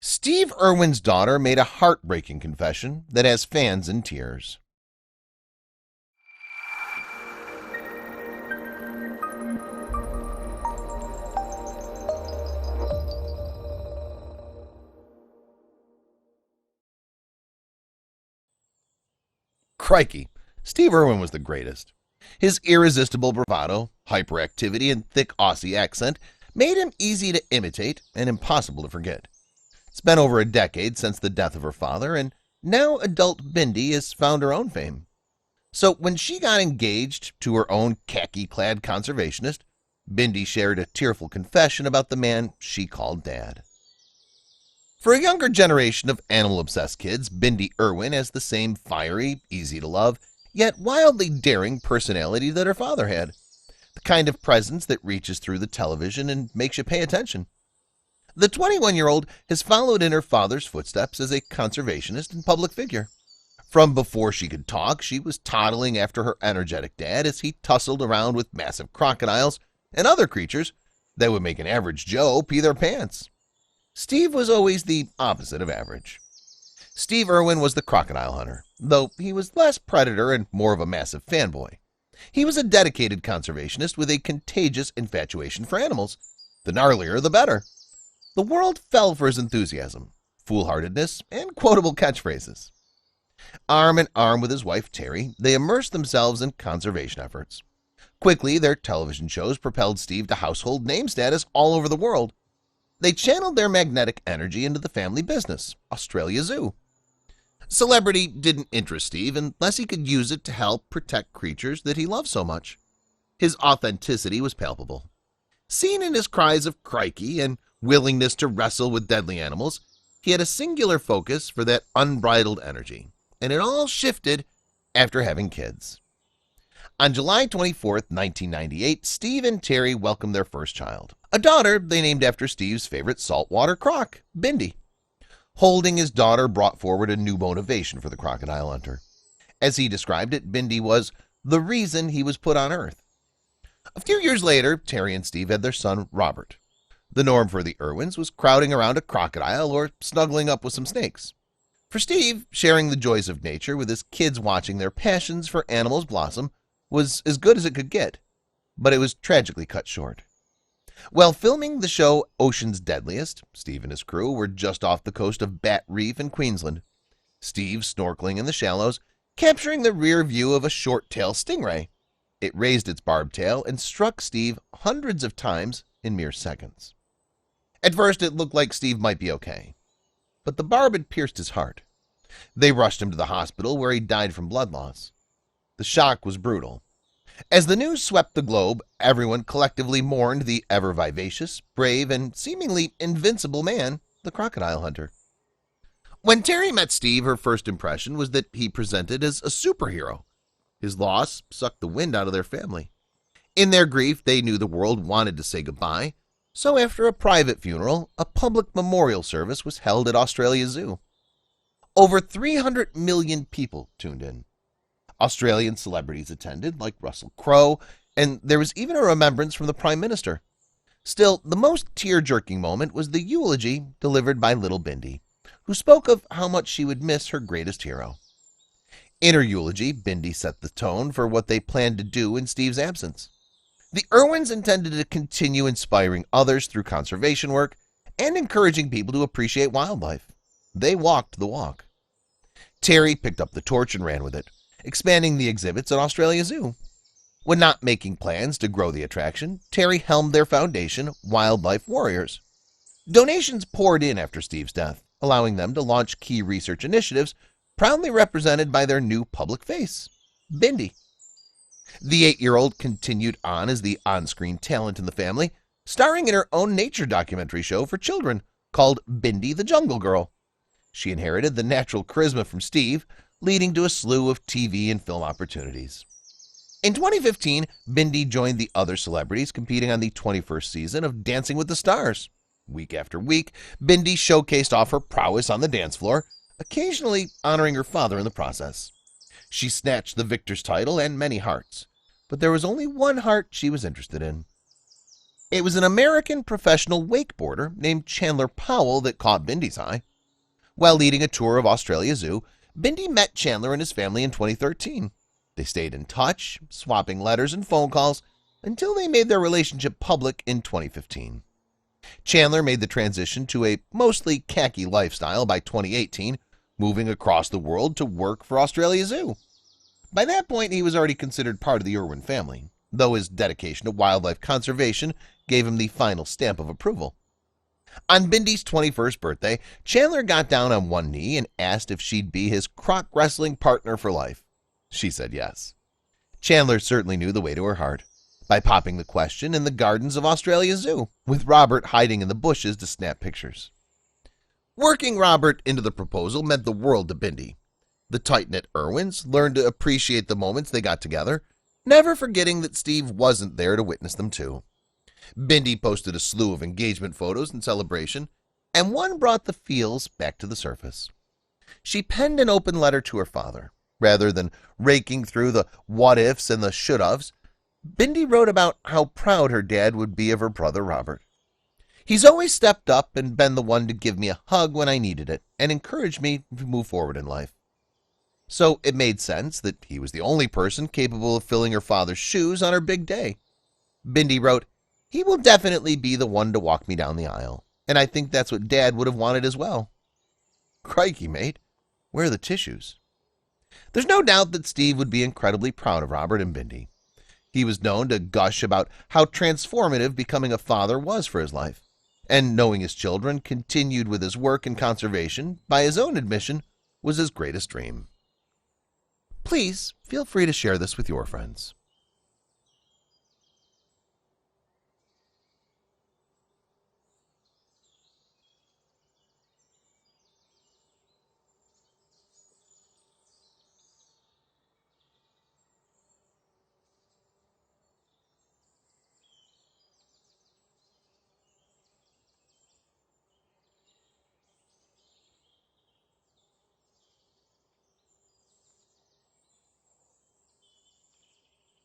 Steve Irwin's daughter made a heartbreaking confession that has fans in tears. Crikey, Steve Irwin was the greatest. His irresistible bravado, hyperactivity, and thick Aussie accent made him easy to imitate and impossible to forget. It's been over a decade since the death of her father, and now adult Bindi has found her own fame. So when she got engaged to her own khaki-clad conservationist, Bindi shared a tearful confession about the man she called Dad. For a younger generation of animal-obsessed kids, Bindi Irwin has the same fiery, easy-to-love, yet wildly daring personality that her father had. The kind of presence that reaches through the television and makes you pay attention. The 21-year-old has followed in her father's footsteps as a conservationist and public figure. From before she could talk, she was toddling after her energetic dad as he tussled around with massive crocodiles and other creatures that would make an average Joe pee their pants. Steve was always the opposite of average. Steve Irwin was the crocodile hunter, though he was less predator and more of a massive fanboy. He was a dedicated conservationist with a contagious infatuation for animals. The gnarlier, the better. The world fell for his enthusiasm, foolhardiness, and quotable catchphrases. Arm in arm with his wife Terry, they immersed themselves in conservation efforts. Quickly, their television shows propelled Steve to household name status all over the world. They channeled their magnetic energy into the family business, Australia Zoo. Celebrity didn't interest Steve unless he could use it to help protect creatures that he loved so much. His authenticity was palpable. Seen in his cries of crikey and willingness to wrestle with deadly animals, he had a singular focus for that unbridled energy, and it all shifted after having kids. On July 24, 1998, Steve and Terry welcomed their first child, a daughter they named after Steve's favorite saltwater croc, Bindi. Holding his daughter brought forward a new motivation for the crocodile hunter. As he described it, Bindi was the reason he was put on Earth. A few years later, Terry and Steve had their son, Robert. The norm for the Irwins was crowding around a crocodile or snuggling up with some snakes. For Steve, sharing the joys of nature with his kids watching their passions for animals blossom was as good as it could get, but it was tragically cut short. While filming the show Ocean's Deadliest, Steve and his crew were just off the coast of Bat Reef in Queensland. Steve snorkeling in the shallows, capturing the rear view of a short-tailed stingray. It raised its barbed tail and struck Steve hundreds of times in mere seconds. At first, it looked like Steve might be okay, but the barb had pierced his heart. They rushed him to the hospital where he died from blood loss. The shock was brutal. As the news swept the globe, everyone collectively mourned the ever-vivacious, brave, and seemingly invincible man, the crocodile hunter. When Terry met Steve, her first impression was that he presented as a superhero. His loss sucked the wind out of their family. In their grief, they knew the world wanted to say goodbye, so after a private funeral, a public memorial service was held at Australia Zoo. Over 300 million people tuned in. Australian celebrities attended, like Russell Crowe, and there was even a remembrance from the Prime Minister. Still, the most tear-jerking moment was the eulogy delivered by little Bindi, who spoke of how much she would miss her greatest hero. In her eulogy, Bindi set the tone for what they planned to do in Steve's absence. The Irwins intended to continue inspiring others through conservation work and encouraging people to appreciate wildlife. They walked the walk. Terry picked up the torch and ran with it, expanding the exhibits at Australia Zoo. When not making plans to grow the attraction, Terry helmed their foundation, Wildlife Warriors. Donations poured in after Steve's death, allowing them to launch key research initiatives proudly represented by their new public face, Bindi. The 8-year-old continued on as the on-screen talent in the family, starring in her own nature documentary show for children called Bindi the Jungle Girl. She inherited the natural charisma from Steve, leading to a slew of TV and film opportunities. In 2015, Bindi joined the other celebrities competing on the 21st season of Dancing with the Stars. Week after week, Bindi showcased off her prowess on the dance floor, occasionally honoring her father in the process. She snatched the victor's title and many hearts, but there was only one heart she was interested in. It was an American professional wakeboarder named Chandler Powell that caught Bindi's eye. While leading a tour of Australia Zoo, Bindi met Chandler and his family in 2013. They stayed in touch, swapping letters and phone calls, until they made their relationship public in 2015. Chandler made the transition to a mostly khaki lifestyle by 2018, moving across the world to work for Australia Zoo. By that point, he was already considered part of the Irwin family, though his dedication to wildlife conservation gave him the final stamp of approval. On Bindi's 21st birthday, Chandler got down on one knee and asked if she'd be his croc wrestling partner for life. She said yes. Chandler certainly knew the way to her heart by popping the question in the gardens of Australia Zoo, with Robert hiding in the bushes to snap pictures. Working Robert into the proposal meant the world to Bindi. The tight-knit Irwins learned to appreciate the moments they got together, never forgetting that Steve wasn't there to witness them too. Bindi posted a slew of engagement photos in celebration, and one brought the feels back to the surface. She penned an open letter to her father. Rather than raking through the what-ifs and the should-ofs, Bindi wrote about how proud her dad would be of her brother Robert. He's always stepped up and been the one to give me a hug when I needed it and encouraged me to move forward in life. So it made sense that he was the only person capable of filling her father's shoes on her big day. Bindi wrote, "He will definitely be the one to walk me down the aisle, and I think that's what Dad would have wanted as well." Crikey, mate, where are the tissues? There's no doubt that Steve would be incredibly proud of Robert and Bindi. He was known to gush about how transformative becoming a father was for his life, and knowing his children continued with his work in conservation, by his own admission, was his greatest dream. Please feel free to share this with your friends.